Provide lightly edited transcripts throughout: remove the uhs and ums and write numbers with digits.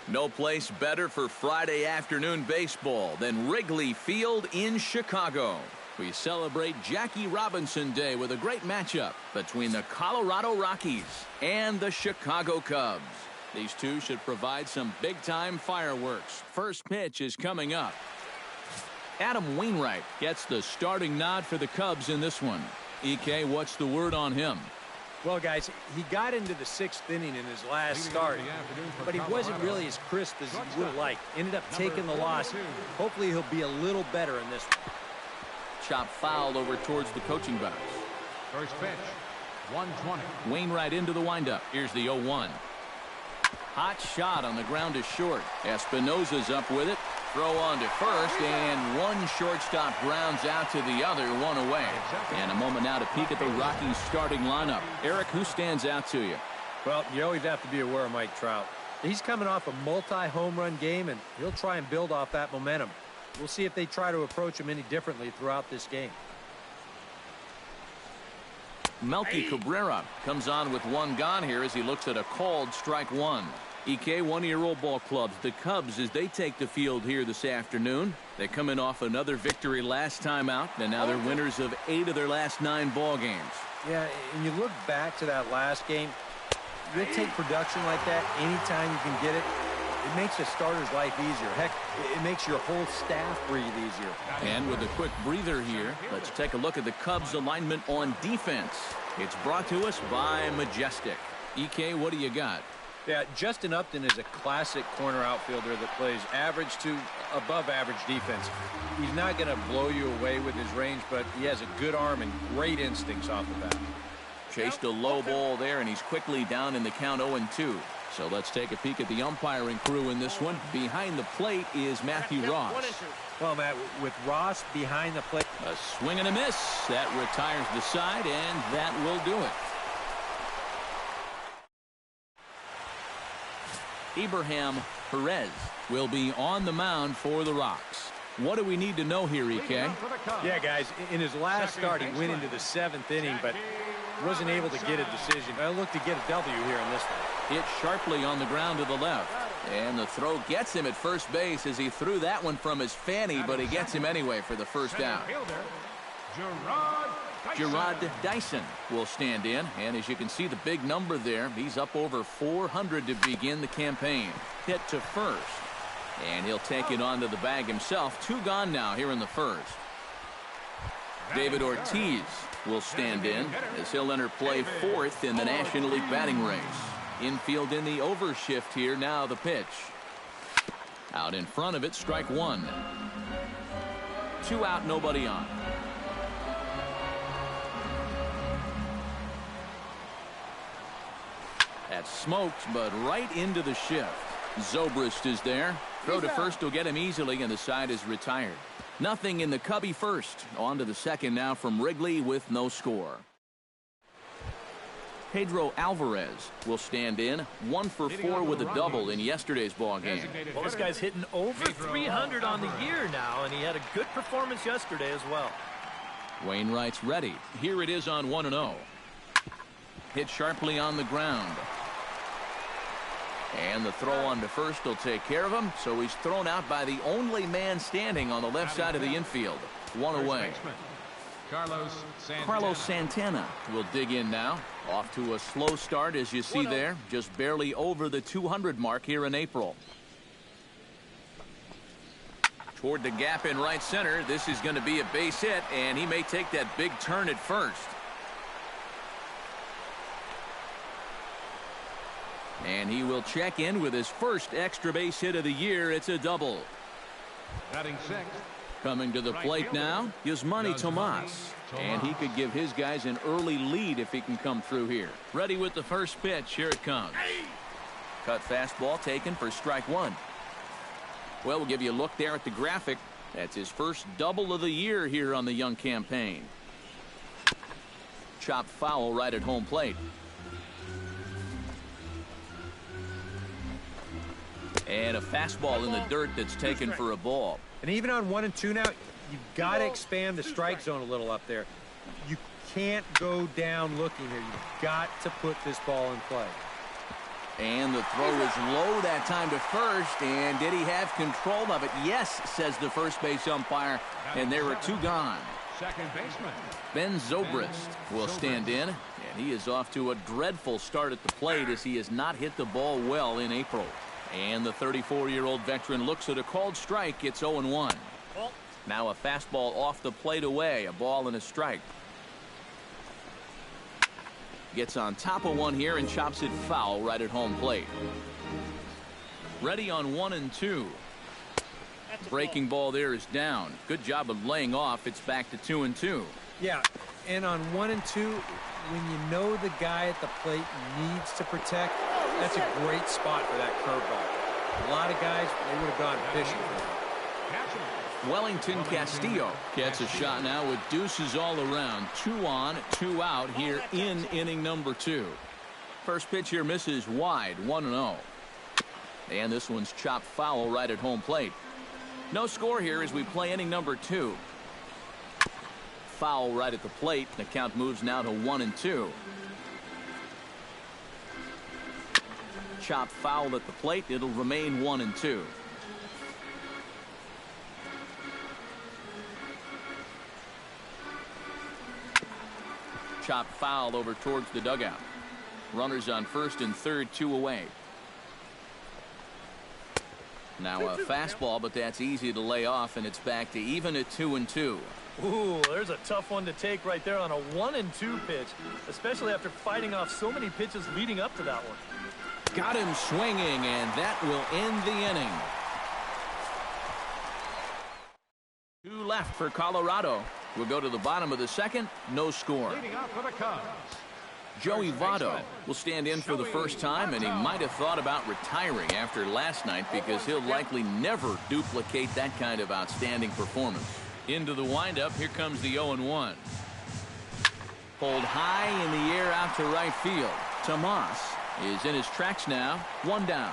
No place better for Friday afternoon baseball than Wrigley Field in Chicago. We celebrate Jackie Robinson Day with a great matchup between the Colorado Rockies and the Chicago Cubs. These two should provide some big-time fireworks. First pitch is coming up. Adam Wainwright gets the starting nod for the Cubs in this one. EK, what's the word on him? Well, guys, he got into the 6th inning in his last start, but he wasn't really as crisp as he would have liked. Ended up taking the loss. Hopefully he'll be a little better in this one. Chop foul over towards the coaching box. First pitch, 120. Wainwright into the windup. Here's the 0-1. Hot shot on the ground to short. Espinosa's up with it. Throw on to first, and one shortstop grounds out to the other, one away. And a moment now to peek at the Rockies starting lineup. Eric, who stands out to you? Well, you always have to be aware of Mike Trout. He's coming off a multi-home run game, and he'll try and build off that momentum. We'll see if they try to approach him any differently throughout this game. Melky Cabrera comes on with one gone here as he looks at a called strike one. EK, one of your old ball clubs, the Cubs, as they take the field here this afternoon. They're coming off another victory last time out, and now they're winners of 8 of their last 9 ball games. Yeah, and you look back to that last game, you'll take production like that anytime you can get it. It makes a starter's life easier. Heck, it makes your whole staff breathe easier. And with a quick breather here, let's take a look at the Cubs alignment on defense. It's brought to us by Majestic. EK, what do you got? Yeah, Justin Upton is a classic corner outfielder that plays average to above average defense. He's not going to blow you away with his range, but he has a good arm and great instincts off the bat. Chased a low ball there, and he's quickly down in the count 0-2. So let's take a peek at the umpiring crew in this one. Behind the plate is Matthew Ross. Well, Matt, with Ross behind the plate. A swing and a miss. That retires the side, and that will do it. Abraham Perez will be on the mound for the Rocks. What do we need to know here, EK? Yeah, guys, in his last start, he went into the 7th inning, but wasn't able to get a decision. I look to get a W here in this one. Hit sharply on the ground to the left. And the throw gets him at first base as he threw that one from his fanny, but he gets him anyway for the first down. Gerard Dyson will stand in, and as you can see the big number there, he's up over 400 to begin the campaign. Hit to first, and he'll take it onto the bag himself. 2 gone now here in the first. David Ortiz will stand in as he'll enter play 4th in the National League batting race. Infield in the overshift here. Now the pitch. Out in front of it, strike 1. 2 out, nobody on. That's smoked, but right into the shift. Zobrist is there. Throw to first will get him easily, and the side is retired. Nothing in the Cubby first. On to the second now from Wrigley with no score. Pedro Alvarez will stand in. 1 for 4 with a double in yesterday's ball game. Well, this guy's hitting over 300 on the year now, and he had a good performance yesterday as well. Wainwright's ready. Here it is on 1-0. Hit sharply on the ground. And the throw on to first will take care of him, so he's thrown out by the only man standing on the left side of the infield. 1 away. Carlos Santana will dig in now. Off to a slow start, as you see there, just barely over the 200 mark here in April. Toward the gap in right center, this is going to be a base hit, and he may take that big turn at first. And he will check in with his first extra base hit of the year. It's a double. Batting 6th. Coming to the plate now, Yasmani Tomas. And he could give his guys an early lead if he can come through here. Ready with the first pitch. Here it comes. Cut fastball taken for strike 1. Well, we'll give you a look there at the graphic. That's his first double of the year here on the young campaign. Chopped foul right at home plate. And a fastball in the dirt that's taken for a ball. And even on 1 and 2 now, you've got to expand the strike zone a little up there. You can't go down looking here. You've got to put this ball in play. And the throw is low that time to first. And did he have control of it? Yes, says the first base umpire. And there are two gone. Second baseman Ben Zobrist will stand in. And he is off to a dreadful start at the plate as he has not hit the ball well in April. And the 34-year-old veteran looks at a called strike. It's 0-1. Now a fastball off the plate away. A ball and a strike. Gets on top of one here and chops it foul right at home plate. Ready on 1-2. Breaking ball there is down. Good job of laying off. It's back to 2-2. Yeah, and on 1-2, when you know the guy at the plate needs to protect, that's a great spot for that curveball. A lot of guys, they would have gone fishing for it. Wellington Castillo gets a shot now with deuces all around. 2 on, 2 out here in inning number 2. First pitch here misses wide, 1-0. And this one's chopped foul right at home plate. No score here as we play inning number 2. Foul right at the plate. The count moves now to 1-2. Chopped foul at the plate. It'll remain 1-2. Chopped foul over towards the dugout. Runners on first and third, 2 away. Now a fastball, but that's easy to lay off, and it's back to even at 2-2. Ooh, there's a tough one to take right there on a 1-2 pitch, especially after fighting off so many pitches leading up to that one. Got him swinging, and that will end the inning. 2 left for Colorado. We'll go to the bottom of the second. No score. leading off for the Cubs. Joey Votto will stand in for the first time, and he might have thought about retiring after last night because he'll likely never duplicate that kind of outstanding performance. Into the windup, here comes the 0-1. Pulled high in the air out to right field. Tomas is in his tracks now. 1 down.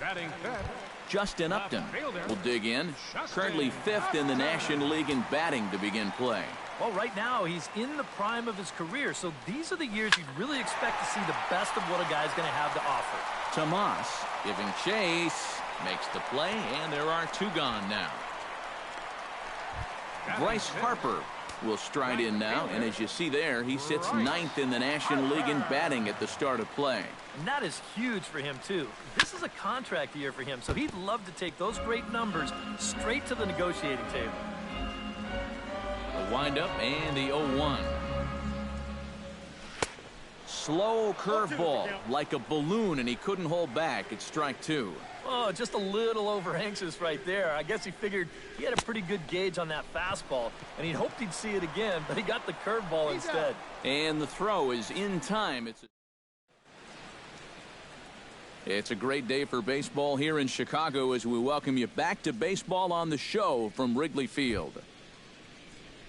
Batting fifth, Justin Upton will dig in. Currently 5th in the National League in batting to begin play. Well, right now, he's in the prime of his career, so these are the years you'd really expect to see the best of what a guy's going to have to offer. Tomas giving chase, makes the play, and there are 2 gone now. Bryce Harper will stride in now, and as you see there, he sits 9th in the National League in batting at the start of play. And that is huge for him, too. This is a contract year for him, so he'd love to take those great numbers straight to the negotiating table. The windup and the 0-1. Slow curveball, like a balloon, and he couldn't hold back. It's strike 2. Oh, just a little over anxious right there. I guess he figured he had a pretty good gauge on that fastball, and he hoped he'd see it again, but he got the curveball instead. And the throw is in time. It's a great day for baseball here in Chicago as we welcome you back to Baseball on the Show from Wrigley Field.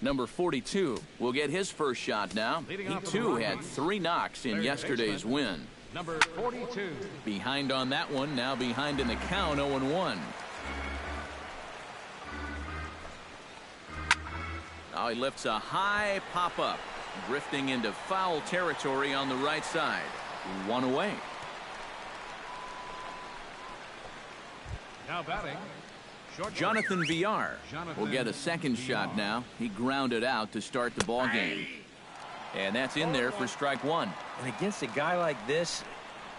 Number 42 will get his first shot now. He too had 3 knocks in yesterday's win. number 42. Behind on that one, now behind in the count, 0-1. Now he lifts a high pop-up, drifting into foul territory on the right side. 1 away. Now batting, Jonathan Villar will get a second shot now. He grounded out to start the ball game. And that's in there for strike 1. And against a guy like this,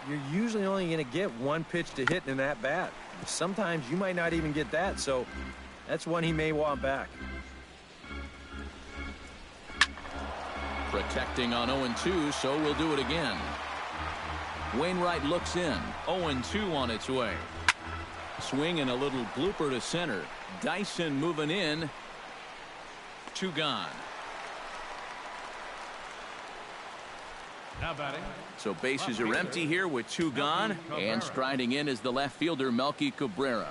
you're usually only going to get 1 pitch to hit in that bat. Sometimes you might not even get that, so that's one he may want back. Protecting on 0-2, so we'll do it again. Wainwright looks in. 0-2 on its way. Swing and a little blooper to center. Dyson moving in. 2 gone. now batting. So bases are empty here with 2 gone. And striding in is the left fielder, Melky Cabrera.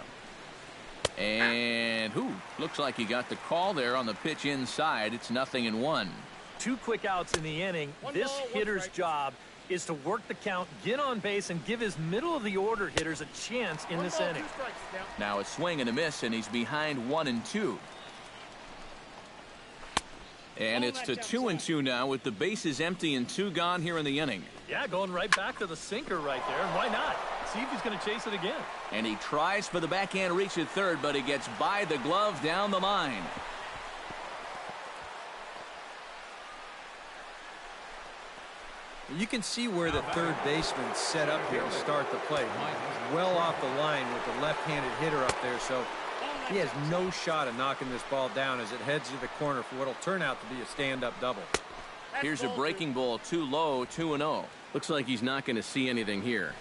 And looks like he got the call there on the pitch inside. It's 0-1. 2 quick outs in the inning. This hitter's job is to work the count, get on base, and give his middle-of-the-order hitters a chance in this inning. Now a swing and a miss, and he's behind 1-2. And it's to 2-2 now with the bases empty and 2 gone here in the inning. Yeah, going right back to the sinker right there. And why not? See if he's going to chase it again. And he tries for the backhand reach at third, but he gets by the glove down the line. You can see where the third baseman set up here to start the play. He's well off the line with the left-handed hitter up there, so he has no shot of knocking this ball down as it heads to the corner for what will turn out to be a stand-up double. Here's a breaking ball, too low, 2-0. Looks like he's not going to see anything here.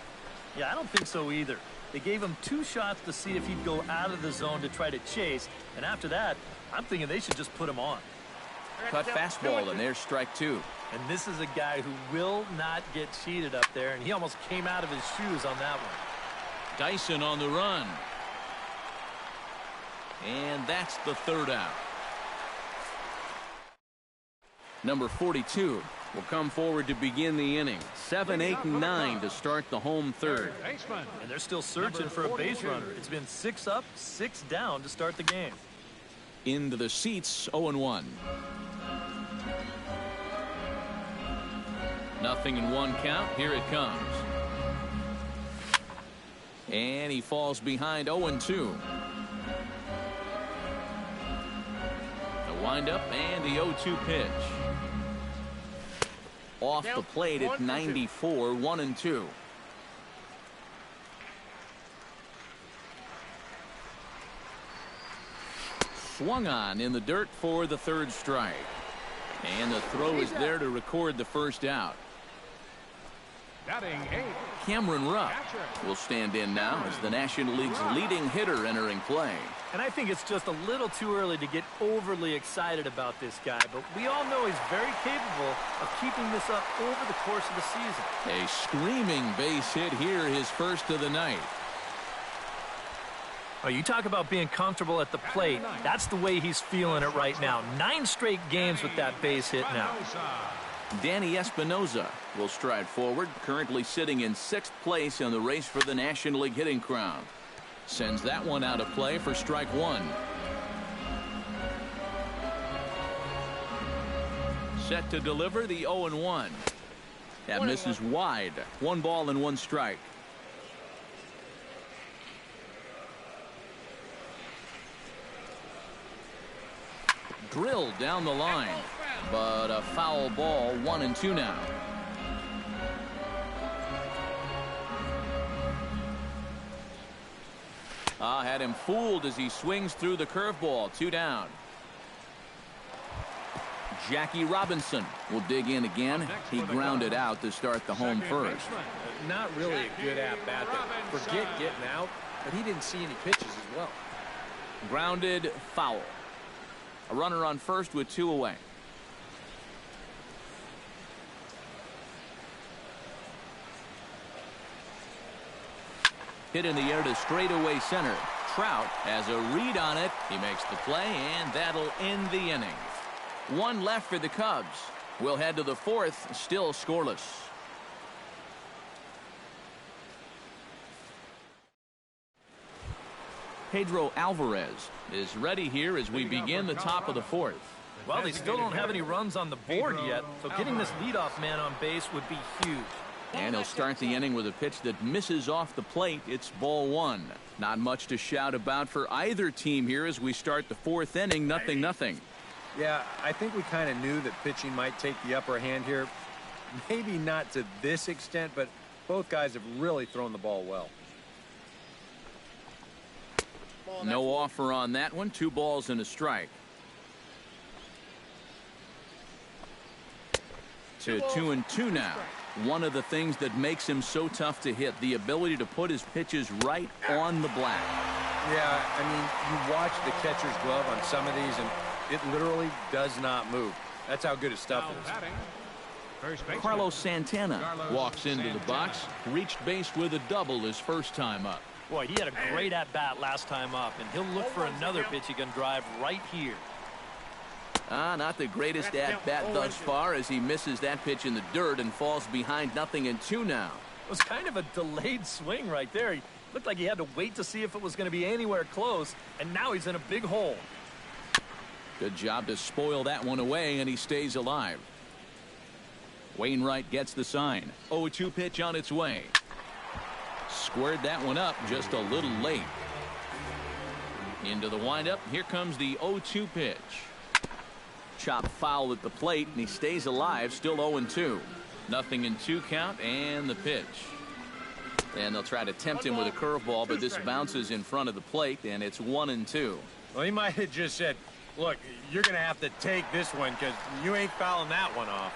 Yeah, I don't think so either. They gave him 2 shots to see if he'd go out of the zone to try to chase, and after that, I'm thinking they should just put him on. Cut fastball, and there's strike 2. And this is a guy who will not get cheated up there, and he almost came out of his shoes on that one. Dyson on the run. And that's the third out. Number 42 will come forward to begin the inning. 7, 8, and 9 to start the home third. And they're still searching for a base runner. It's been 6 up, 6 down to start the game. Into the seats, 0-1. 0-1 count. Here it comes. And he falls behind 0-2. The windup and the 0-2 pitch. Off the plate at 94, 1-2. Swung on in the dirt for the third strike. And the throw is there to record the first out. Batting 8. Cameron Rupp will stand in now as the National League's leading hitter entering play. And I think it's just a little too early to get overly excited about this guy, but we all know he's very capable of keeping this up over the course of the season. A screaming base hit here, his first of the night. Oh, you talk about being comfortable at the plate. That's the way he's feeling it right now. 9 straight games with that base hit now. Danny Espinoza will stride forward, currently sitting in 6th place in the race for the National League hitting crown. Sends that one out of play for strike 1. Set to deliver the 0-1. That misses wide. 1 ball and 1 strike. Drilled down the line, but a foul ball. 1-2 now. Had him fooled as he swings through the curveball. 2 down. Jackie Robinson will dig in again. He grounded out to start the home first. Not really a good at-bat there. Forget getting out, but he didn't see any pitches as well. Grounded, foul. A runner on first with 2 away. Hit in the air to straightaway center. Trout has a read on it. He makes the play, and that'll end the inning. 1 left for the Cubs. We'll head to the 4th, still scoreless. Pedro Alvarez is ready here as we begin the top of the 4th. Well, they still don't have any runs on the board yet, so getting this leadoff man on base would be huge. And he'll start the inning with a pitch that misses off the plate. It's ball 1. Not much to shout about for either team here as we start the 4th inning. 0-0. Yeah, I think we kind of knew that pitching might take the upper hand here. Maybe not to this extent, but both guys have really thrown the ball well. No offer on that one. 2 balls and a strike. To 2-2 now. One of the things that makes him so tough to hit, the ability to put his pitches right on the black. Yeah, I mean, you watch the catcher's glove on some of these, and it literally does not move. That's how good his stuff is. Carlos Santana walks into the box, reached base with a double his first time up. Boy, he had a great at-bat last time up, and he'll look for another pitch he can drive right here. Not the greatest at-bat thus far as he misses that pitch in the dirt and falls behind 0-2 now. It was kind of a delayed swing right there. He looked like he had to wait to see if it was going to be anywhere close, and now he's in a big hole. Good job to spoil that one away, and he stays alive. Wainwright gets the sign. 0-2 pitch on its way. Squared that one up just a little late. Into the windup. Here comes the 0-2 pitch. Chop foul at the plate, and he stays alive, still 0-2. Nothing in 2 count, and the pitch. And they'll try to tempt him with a curveball, but this bounces in front of the plate, and it's 1-2. Well, he might have just said, look, you're going to have to take this one because you ain't fouling that one off.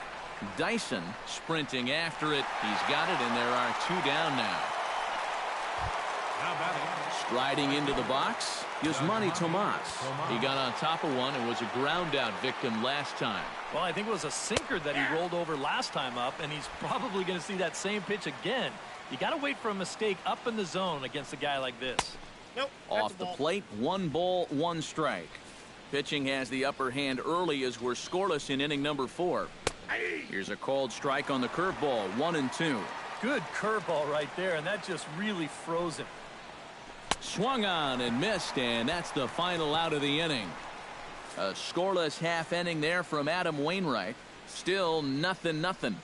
Dyson sprinting after it. He's got it, and there are 2 down now. Striding into the box, Yasmani Tomas. He got on top of one and was a ground out victim last time. Well, I think it was a sinker that he rolled over last time up, and he's probably going to see that same pitch again. You got to wait for a mistake up in the zone against a guy like this. Nope. Off the plate, 1 ball, 1 strike. Pitching has the upper hand early as we're scoreless in inning number 4. Here's a called strike on the curveball, 1-2. Good curveball right there, and that just really froze him. Swung on and missed, and that's the final out of the inning. A scoreless half inning there from Adam Wainwright. Still 0-0.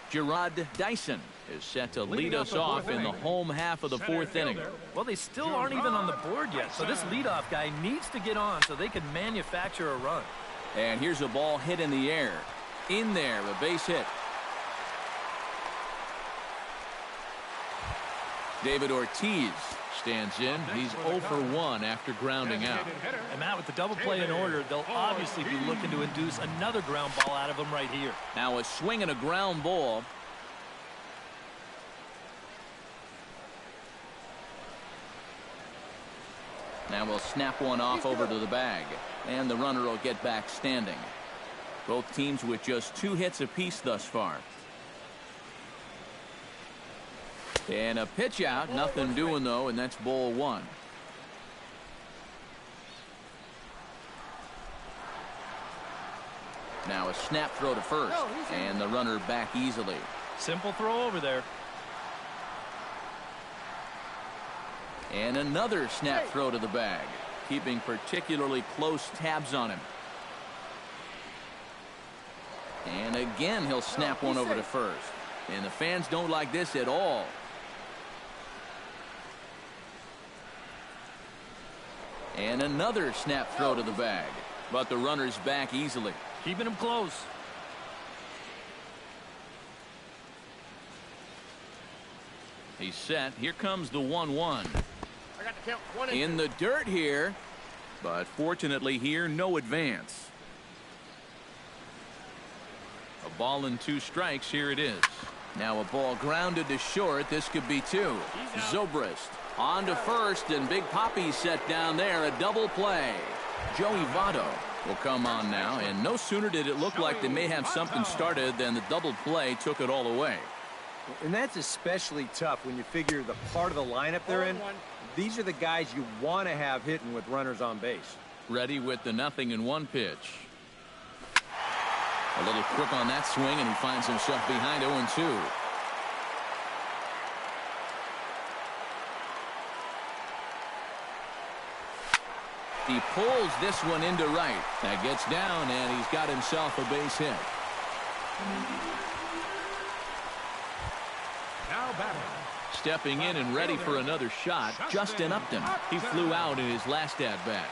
Gerard Dyson is set to lead us off in the home half of the 4th inning. Well, they still aren't even on the board yet, so this leadoff guy needs to get on so they can manufacture a run. And here's a ball hit in the air. In there, a base hit. David Ortiz stands in. He's 0 for 1 after grounding out. And Matt, with the double play in order, they'll obviously be looking to induce another ground ball out of him right here. Now a swing and a ground ball. Now we'll snap one off over to the bag, and the runner will get back standing. Both teams with just 2 hits apiece thus far. And a pitch out, nothing doing though, and that's ball 1. Now a snap throw to first, and the runner back easily. Simple throw over there. And another snap throw to the bag, keeping particularly close tabs on him. And again he'll snap one over to first, and the fans don't like this at all. And another snap throw to the bag, but the runner's back easily. Keeping him close. He's set. Here comes the 1-1. I got to count 1 and 2. In the dirt here, but fortunately here, no advance. A ball and 2 strikes. Here it is. Now a ball grounded to short. This could be 2. Zobrist on to first, and Big Papi set down there. A double play. Joey Votto will come on now, and no sooner did it look like they may have something started than the double play took it all away. And that's especially tough when you figure the part of the lineup they're in. These are the guys you want to have hitting with runners on base. Ready with the 0-1 pitch. A little crook on that swing, and he finds himself behind 0-2. He pulls this one into right. That gets down, and he's got himself a base hit. Now batting. Stepping in and ready for another shot, Justin Upton. He flew out in his last at-bat.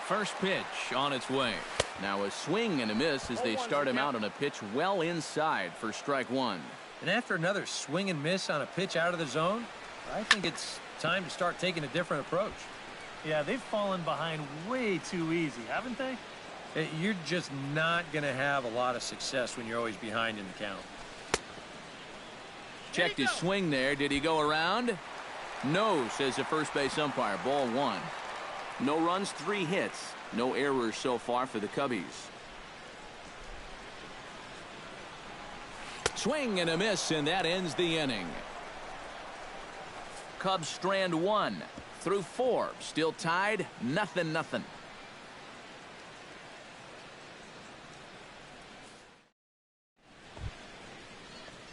First pitch on its way. Now a swing and a miss as they start him out on a pitch well inside for strike 1. And after another swing and miss on a pitch out of the zone, I think it's time to start taking a different approach. Yeah, they've fallen behind way too easy, haven't they? You're just not going to have a lot of success when you're always behind in the count. Checked his swing there. Did he go around? No, says the first base umpire. Ball 1. No runs, 3 hits. No errors so far for the Cubbies. Swing and a miss, and that ends the inning. Cubs strand 1 through 4. Still tied, 0-0.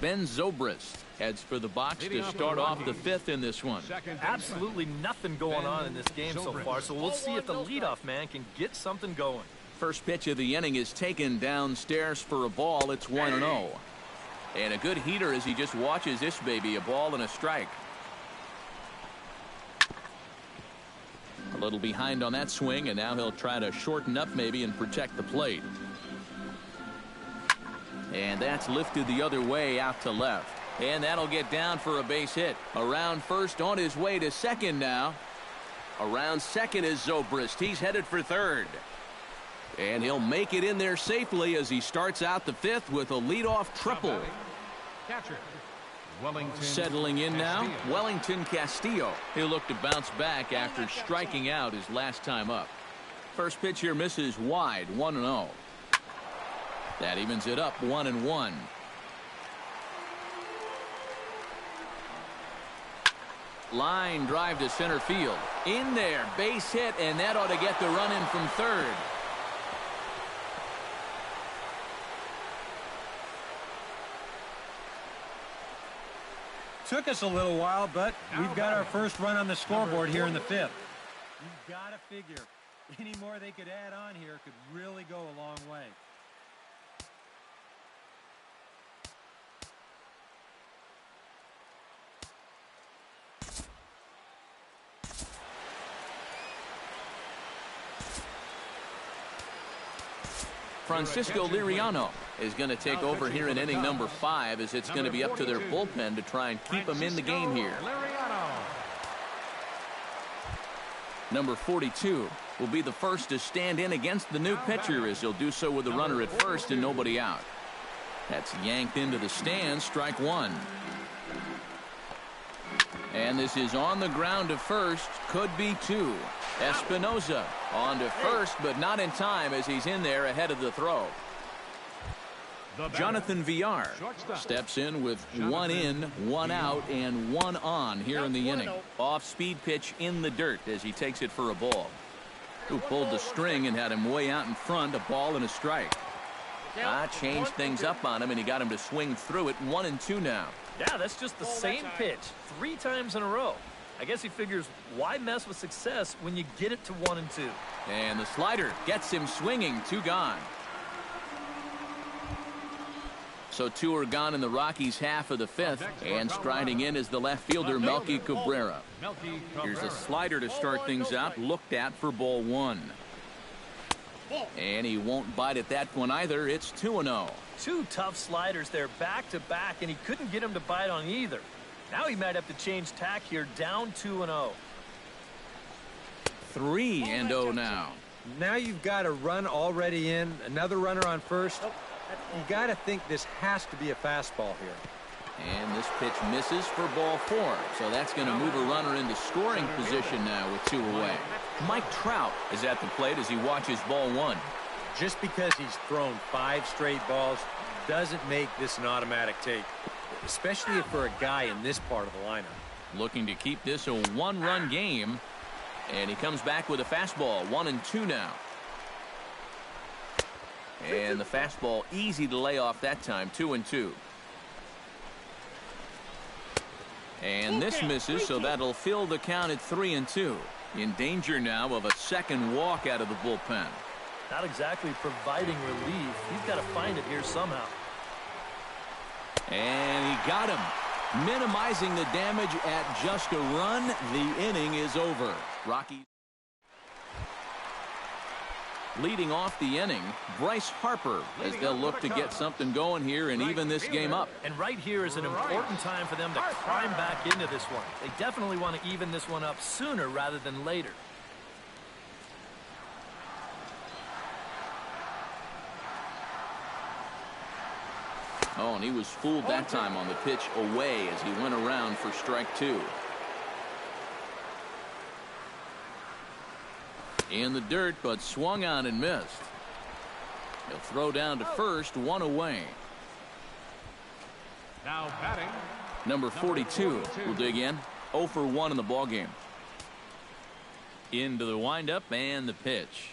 Ben Zobrist heads for the box to start off the fifth in this one. Absolutely nothing going on in this game so far, so we'll see if the leadoff man can get something going. First pitch of the inning is taken downstairs for a ball. It's 1-0. And a good heater as he just watches this baby, a ball and a strike. A little behind on that swing, and now he'll try to shorten up maybe and protect the plate. And that's lifted the other way out to left. And that'll get down for a base hit. Around first, on his way to second now. Around second is Zobrist. He's headed for third. And he'll make it in there safely as he starts out the fifth with a leadoff triple. Catcher. Settling in now, Wellington Castillo. He'll look to bounce back after striking out his last time up. First pitch here misses wide, 1-0. That evens it up, 1-1. Line drive to center field. In there, base hit, and that ought to get the run in from third. Took us a little while, but we've got our first run on the scoreboard here in the fifth. You've got to figure any more they could add on here could really go a long way. Francisco Liriano is going to take over here in inning number 5 as it's going to be up to their bullpen to try and keep them in the game here. Number 42 will be the first to stand in against the new pitcher as he'll do so with a runner at first and nobody out. That's yanked into the stands, strike one. And this is on the ground to first, could be two. Espinoza on to first, but not in time as he's in there ahead of the throw. Jonathan Villar steps in with one in, one out, and one on here in the inning. Off-speed pitch in the dirt as he takes it for a ball. Who pulled the string and had him way out in front, a ball and a strike. Changed things up on him, and he got him to swing through it. 1-2 now. Yeah, that's just the same pitch 3 times in a row. I guess he figures, why mess with success when you get it to 1-2? And the slider gets him swinging. 2 gone. So 2 are gone in the Rockies' half of the fifth, and striding in is the left fielder Melky Cabrera. Here's a slider to start things out, looked at for ball 1. And he won't bite at that one either. It's 2-0. 2 tough sliders there back to back, and he couldn't get him to bite on either. Now he might have to change tack here, down 2-0. 3-0 now. Now you've got a run already in, another runner on first. You got to think this has to be a fastball here. And this pitch misses for ball 4. So that's going to move a runner into scoring position now with 2 away. Mike Trout is at the plate as he watches ball 1. Just because he's thrown 5 straight balls doesn't make this an automatic take, especially for a guy in this part of the lineup. Looking to keep this a 1-run game, and he comes back with a fastball. 1-2 now. And the fastball easy to lay off that time. 2-2. And this misses, so that'll fill the count at 3-2. In danger now of a second walk out of the bullpen. Not exactly providing relief. He's got to find it here somehow. And he got him. Minimizing the damage at just a run. The inning is over. Rockies leading off the inning, Bryce Harper, as they'll look to get something going here and even this game up. And right here is an important time for them to climb back into this one. They definitely want to even this one up sooner rather than later. Oh, and he was fooled that time on the pitch away as he went around for strike 2. In the dirt, but swung on and missed. He'll throw down to first, 1 away. Now batting. Number 42 will dig in. 0 for 1 in the ballgame. Into the windup and the pitch.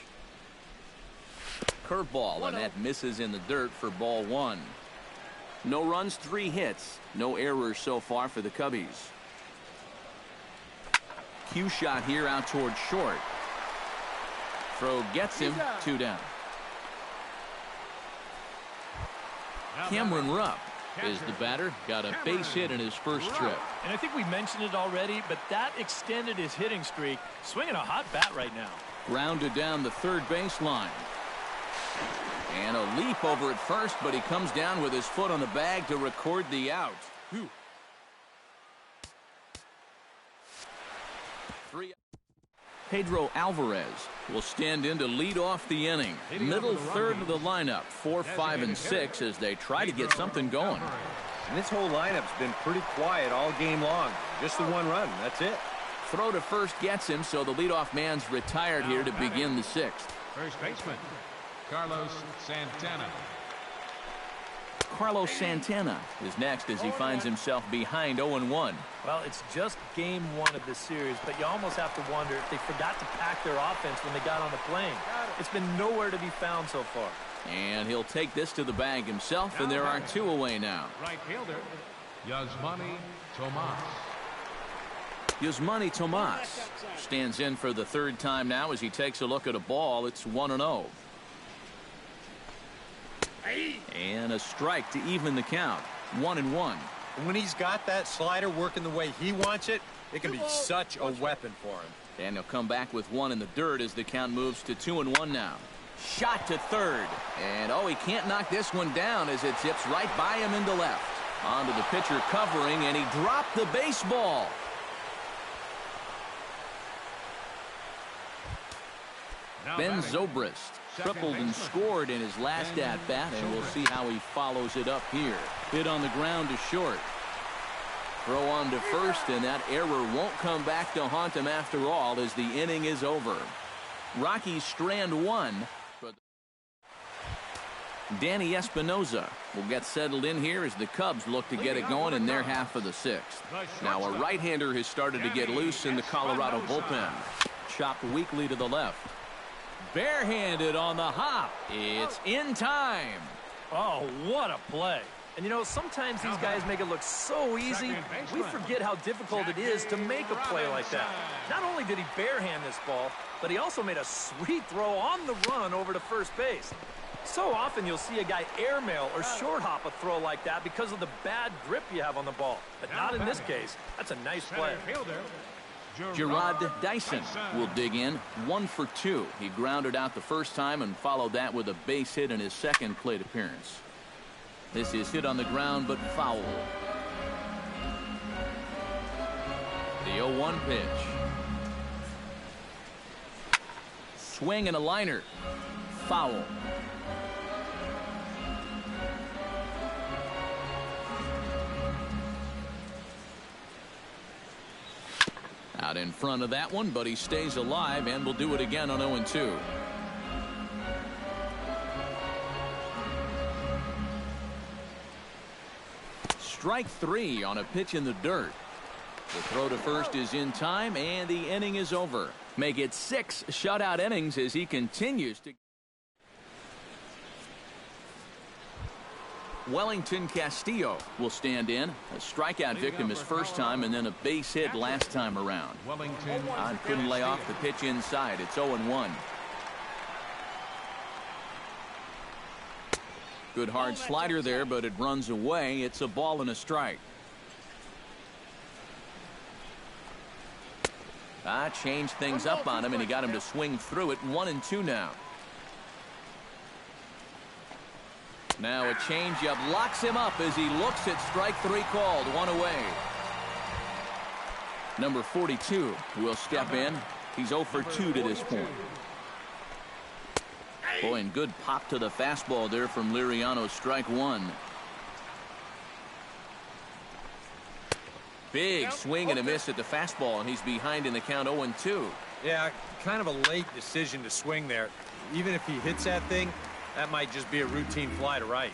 Curveball, and that misses in the dirt for ball 1. No runs, 3 hits. No errors so far for the Cubbies. Cue shot here out toward short. Throw gets him. 2 down. Cameron Rupp is the batter. Got a base hit in his first trip. And I think we mentioned it already, but that extended his hitting streak. Swinging a hot bat right now. Grounded down the third baseline. And a leap over at first, but he comes down with his foot on the bag to record the out. Pedro Alvarez will stand in to lead off the inning. Middle third of the lineup, 4, 5, and 6 as they try to get something going. And this whole lineup's been pretty quiet all game long. Just the 1 run. That's it. Throw to first gets him, so the leadoff man's retired here to begin the 6th. First baseman, Carlos Santana. Carlos Santana is next as he finds himself behind 0-1. Well, it's just game 1 of this series, but you almost have to wonder if they forgot to pack their offense when they got on the plane. It's been nowhere to be found so far. And he'll take this to the bag himself, and there are 2 away now. Right fielder, Yasmani Tomas. Yasmani Tomas stands in for the 3rd time now as he takes a look at a ball. It's 1-0. And a strike to even the count. 1-1. And when he's got that slider working the way he wants it, it can be such a weapon for him. And he'll come back with 1 in the dirt as the count moves to 2-1 now. Shot to third. And he can't knock this one down as it zips right by him into left. Onto the pitcher covering, and he dropped the baseball. Ben Zobrist tripled and scored in his last at-bat, and we'll see how he follows it up here. Hit on the ground to short. Throw on to first, and that error won't come back to haunt him after all as the inning is over. Rockies strand 1. But Danny Espinoza will get settled in here as the Cubs look to get it going in their half of the 6th. Now a right-hander has started to get loose in the Colorado bullpen. Chopped weakly to the left. Barehanded on the hop. It's in time. Oh, what a play. And, you know, sometimes these guys make it look so easy, we forget how difficult it is to make a play like that. Not only did he barehand this ball, but he also made a sweet throw on the run over to first base. So often you'll see a guy airmail or short hop a throw like that because of the bad grip you have on the ball. But not in this case. That's a nice play. Gerard Dyson will dig in. 1 for 2. He grounded out the first time and followed that with a base hit in his second plate appearance. This is hit on the ground but foul. The 0-1 pitch. Swing and a liner. Foul. Out in front of that one, but he stays alive and will do it again on 0-2. Strike 3 on a pitch in the dirt. The throw to first is in time, and the inning is over. Make it 6 shutout innings as he continues to. Wellington Castillo will stand in. A strikeout victim his first time, and then a base hit last time around. Couldn't lay off the pitch inside. It's 0-1. Good hard slider there, but it runs away. It's a ball and a strike. Changed things up on him, and he got him to swing through it. 1-2 now. Now a changeup locks him up as he looks at strike 3 called. 1 away. Number 42 will step in. He's 0 for 2 to this point. Boy, and good pop to the fastball there from Liriano. Strike 1. Big swing and a miss at the fastball, and he's behind in the count. 0-2. Yeah, kind of a late decision to swing there. Even if he hits that thing, that might just be a routine fly to right.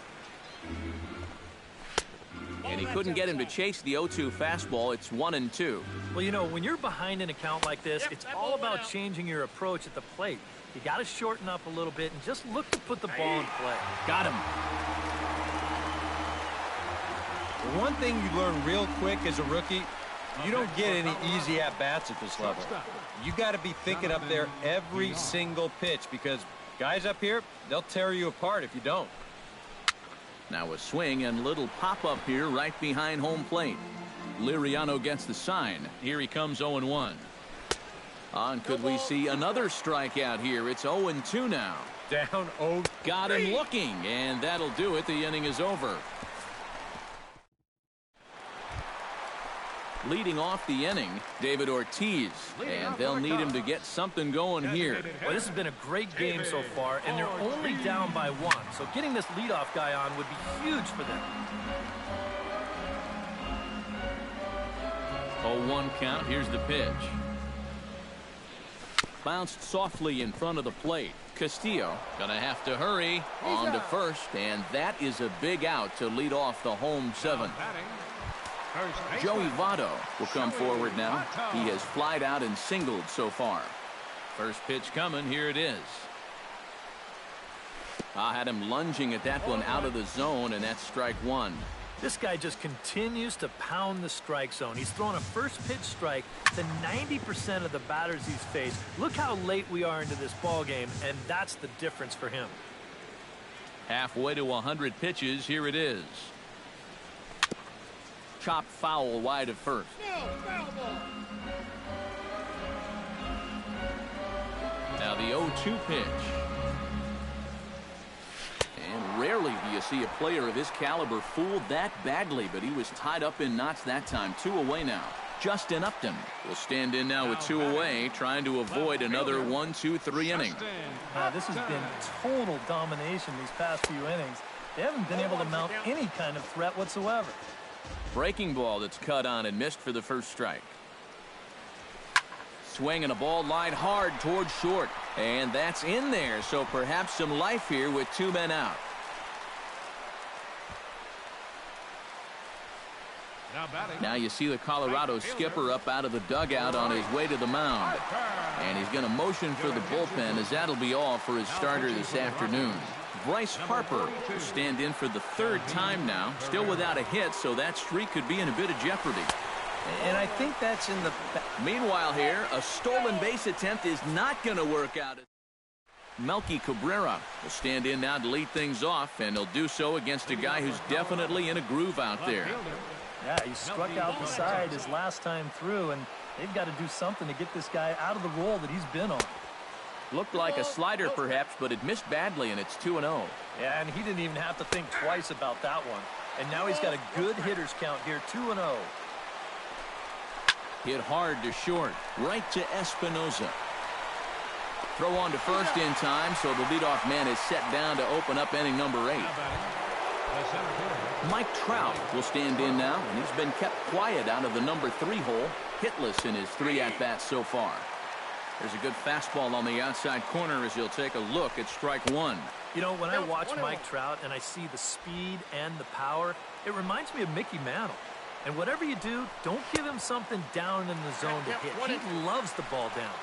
And he couldn't get him to chase the 0-2 fastball. It's 1-2. Well, you know, when you're behind in a count like this, it's all about changing your approach at the plate. You got to shorten up a little bit and just look to put the ball in play. Got him. One thing you learn real quick as a rookie, you don't get any easy at-bats at this level. You got to be thinking up there every single pitch because guys up here, they'll tear you apart if you don't. Now a swing and little pop-up here right behind home plate. Liriano gets the sign. Here he comes 0-1. On could we see another strikeout here? It's 0-2 now. Down 0. Got him looking, and that'll do it. The inning is over. Leading off the inning, David Ortiz, and they'll need him to get something going here. Well, this has been a great game so far, and they're only down by 1. So getting this leadoff guy on would be huge for them. 0-1 count. Here's the pitch. Bounced softly in front of the plate. Castillo gonna have to hurry on to first, and that is a big out to lead off the home 7th. Joey Votto will come forward now. He has flied out and singled so far. First pitch coming. Here it is. I had him lunging at that one out of the zone, and that's strike 1. This guy just continues to pound the strike zone. He's thrown a first pitch strike to 90% of the batters he's faced. Look how late we are into this ball game, and that's the difference for him. Halfway to 100 pitches. Here it is. Chopped foul wide of first. Now the 0-2 pitch. And rarely do you see a player of his caliber fooled that badly, but he was tied up in knots that time. 2 away now. Justin Upton will stand in now with 2 away, trying to avoid another 1-2-3 inning. This has been total domination these past few innings. They haven't been able to mount any kind of threat whatsoever. Breaking ball that's cut on and missed for the first strike. Swing and a ball line hard towards short, and that's in there, so perhaps some life here with 2 men out. Now you see the Colorado skipper up out of the dugout on his way to the mound, and he's going to motion for the bullpen, as that'll be all for his starter this afternoon. Bryce Harper will stand in for the 3rd time now, still without a hit, so that streak could be in a bit of jeopardy. And I think that's in the... Meanwhile here, a stolen base attempt is not going to work out. Melky Cabrera will stand in now to lead things off, and he'll do so against a guy who's definitely in a groove out there. Yeah, he struck out the side his last time through, and they've got to do something to get this guy out of the role that he's been on. Looked like a slider perhaps, but it missed badly, and it's 2-0. Yeah, and he didn't even have to think twice about that one. And now he's got a good hitters count here, 2-0. Hit hard to short, right to Espinoza. Throw on to first in time, so the leadoff man is set down to open up inning number 8. Mike Trout will stand in now, and he's been kept quiet out of the number 3 hole, hitless in his 3 at-bats so far. There's a good fastball on the outside corner as he'll take a look at strike 1. You know, when I watch Mike Trout and I see the speed and the power, it reminds me of Mickey Mantle. And whatever you do, don't give him something down in the zone to hit. He loves the ball down.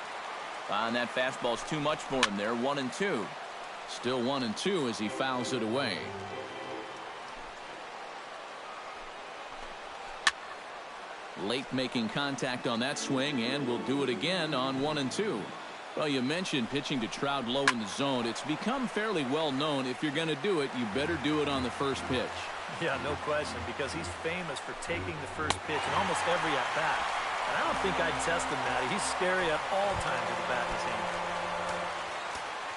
And that fastball's too much for him there. 1-2. Still 1-2 as he fouls it away. Late making contact on that swing, and will do it again on 1-2. Well, you mentioned pitching to Trout low in the zone. It's become fairly well known if you're going to do it, you better do it on the first pitch. Yeah, no question, because he's famous for taking the first pitch in almost every at-bat. And I don't think I'd test him, Matty. He's scary at all times with the bat in his hand.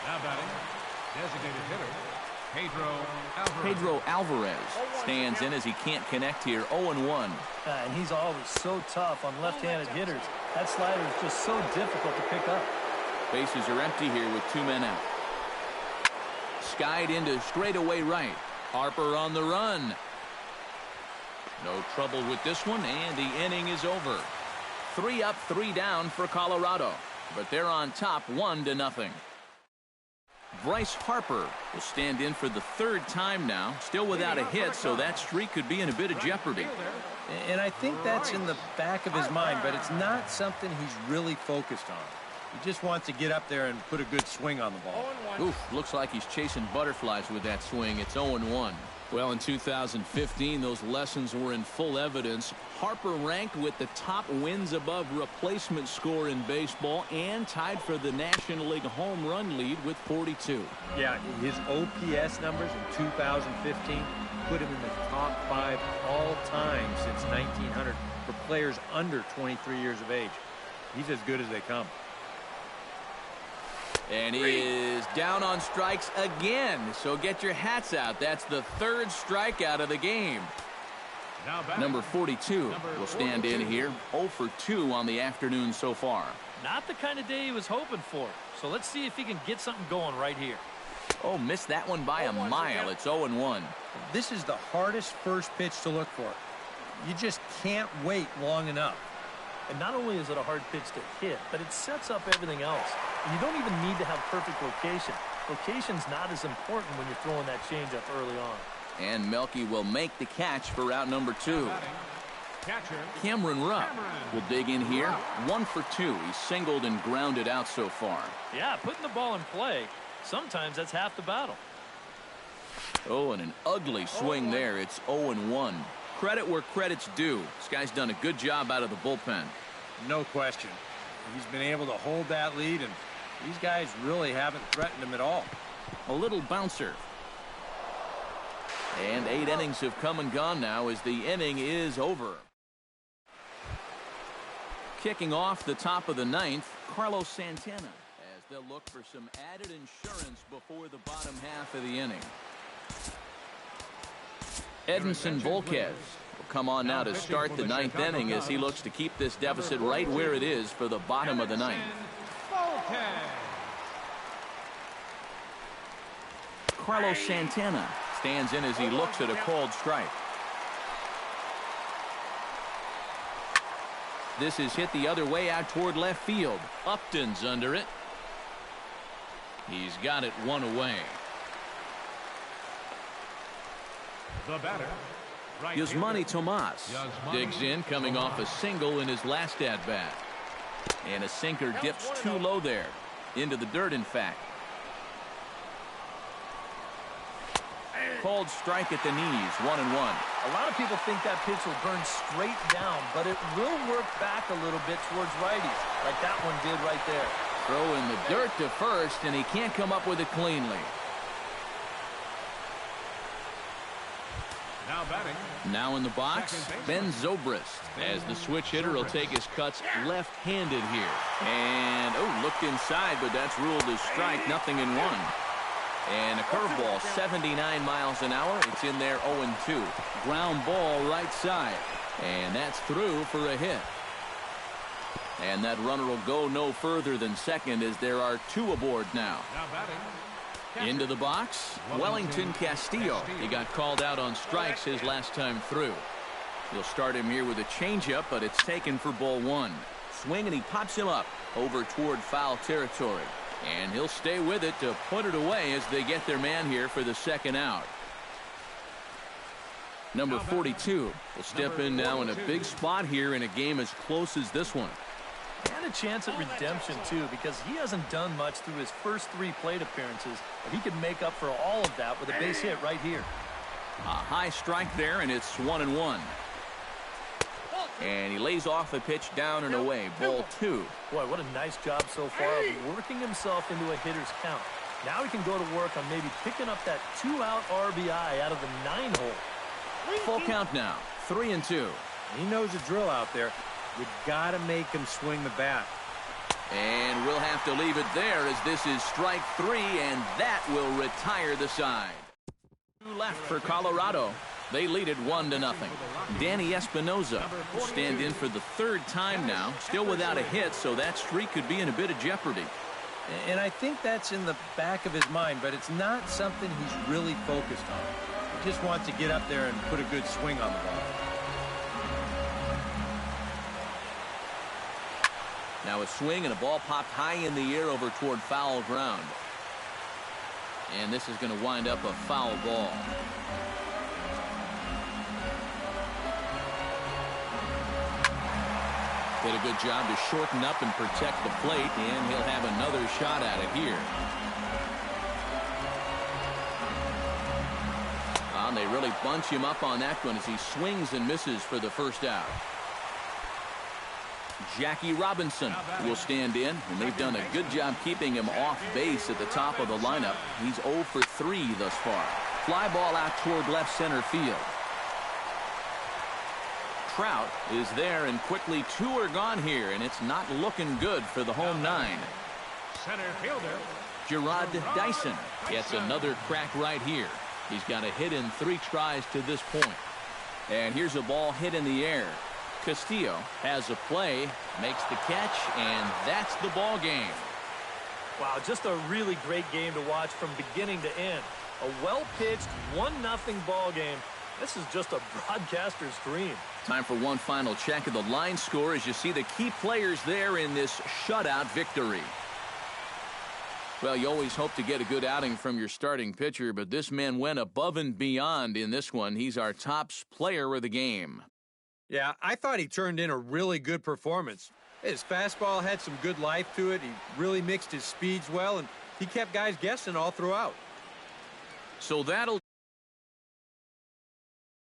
Now batting, designated hitter, Pedro Alvarez stands in as he can't connect here. 0-1. And he's always so tough on left-handed hitters. That slider is just so difficult to pick up. Bases are empty here with 2 men out. Skied into straightaway right. Harper on the run. No trouble with this one, and the inning is over. 3 up, 3 down for Colorado, but they're on top 1-0. Bryce Harper will stand in for the 3rd time now, still without a hit, so that streak could be in a bit of jeopardy. And I think that's in the back of his mind, but it's not something he's really focused on. He just wants to get up there and put a good swing on the ball. Oof, looks like he's chasing butterflies with that swing. It's 0-1. Well, in 2015, those lessons were in full evidence. Harper ranked with the top wins above replacement score in baseball and tied for the National League home run lead with 42. Yeah, his OPS numbers in 2015 put him in the top 5 all time since 1900 for players under 23 years of age. He's as good as they come. And he is down on strikes again. So get your hats out. That's the 3rd strikeout of the game. Number 42 will stand in here. 0 for 2 on the afternoon so far. Not the kind of day he was hoping for. So let's see if he can get something going right here. Oh, missed that one by a mile. It's 0-1. This is the hardest first pitch to look for. You just can't wait long enough. And not only is it a hard pitch to hit, but it sets up everything else. And you don't even need to have perfect location. Location's not as important when you're throwing that changeup early on. And Melky will make the catch for route number 2. Cameron Rupp will dig in here. 1 for 2. He's singled and grounded out so far. Yeah, putting the ball in play, sometimes that's half the battle. Oh, and an ugly swing there. It's 0-1. Credit where credit's due. This guy's done a good job out of the bullpen. No question. He's been able to hold that lead, and these guys really haven't threatened him at all. A little bouncer. And 8 innings have come and gone now as the inning is over. Kicking off the top of the 9th, Carlos Santana, as they'll look for some added insurance before the bottom half of the inning. Edinson Volquez will come on now to start the 9th inning as he looks to keep this deficit right where it is for the bottom of the 9th. Carlos Santana stands in as he looks at a called strike. This is hit the other way out toward left field. Upton's under it. He's got it 1 away. The batter, Yasmani Tomas digs in, coming off a single in his last at-bat. And a sinker dips too low there. Into the dirt, in fact. Called strike at the knees, 1-1. A lot of people think that pitch will burn straight down, but it will work back a little bit towards righties, like that one did right there. Throw in the dirt to first, and he can't come up with it cleanly. now batting. Now in the box, Ben Zobrist, as the switch hitter will take his cuts left-handed here. And, oh, looked inside, but that's ruled as strike, 0-1. And a curveball, 79 miles an hour. It's in there, 0-2. Ground ball right side. And that's through for a hit. And that runner will go no further than second as there are 2 aboard now. Now batting. Into the box, Wellington Castillo. He got called out on strikes his last time through. He'll start him here with a changeup, but it's taken for ball 1. Swing, and he pops him up over toward foul territory. And he'll stay with it to put it away as they get their man here for the second out. Number 42 will step in now in a big spot here in a game as close as this one. And a chance at redemption, too, because he hasn't done much through his first 3 plate appearances, but he can make up for all of that with a base hit right here. A high strike there, and it's 1-1. And he lays off the pitch down and away. Ball 2. Boy, what a nice job so far of working himself into a hitter's count. Now he can go to work on maybe picking up that 2-out RBI out of the 9-hole. Full count now, 3-2. He knows the drill out there. You got to make him swing the bat. And we'll have to leave it there as this is strike 3, and that will retire the side. 2 left for Colorado. They lead it 1-0. Danny Espinoza will stand in for the 3rd time now, still without a hit, so that streak could be in a bit of jeopardy. And I think that's in the back of his mind, but it's not something he's really focused on. He just wants to get up there and put a good swing on the ball. Now a swing and a ball popped high in the air over toward foul ground. And this is going to wind up a foul ball. Did a good job to shorten up and protect the plate, and he'll have another shot at it here. And they really bunch him up on that one as he swings and misses for the first out. Jackie Robinson will stand in, and they've done a good job keeping him off base at the top of the lineup. He's 0 for 3 thus far. Fly ball out toward left center field. Trout is there, and quickly 2 are gone here, and it's not looking good for the home 9. Center fielder Gerard Dyson gets another crack right here. He's got a hit in 3 tries to this point. And here's a ball hit in the air. Castillo has a play, makes the catch, and that's the ball game. Wow, just a really great game to watch from beginning to end. A well-pitched 1-0 ball game. This is just a broadcaster's dream. Time for one final check of the line score as you see the key players there in this shutout victory. Well, you always hope to get a good outing from your starting pitcher, but this man went above and beyond in this one. He's our top player of the game. Yeah, I thought he turned in a really good performance. His fastball had some good life to it. He really mixed his speeds well, and he kept guys guessing all throughout. So that'll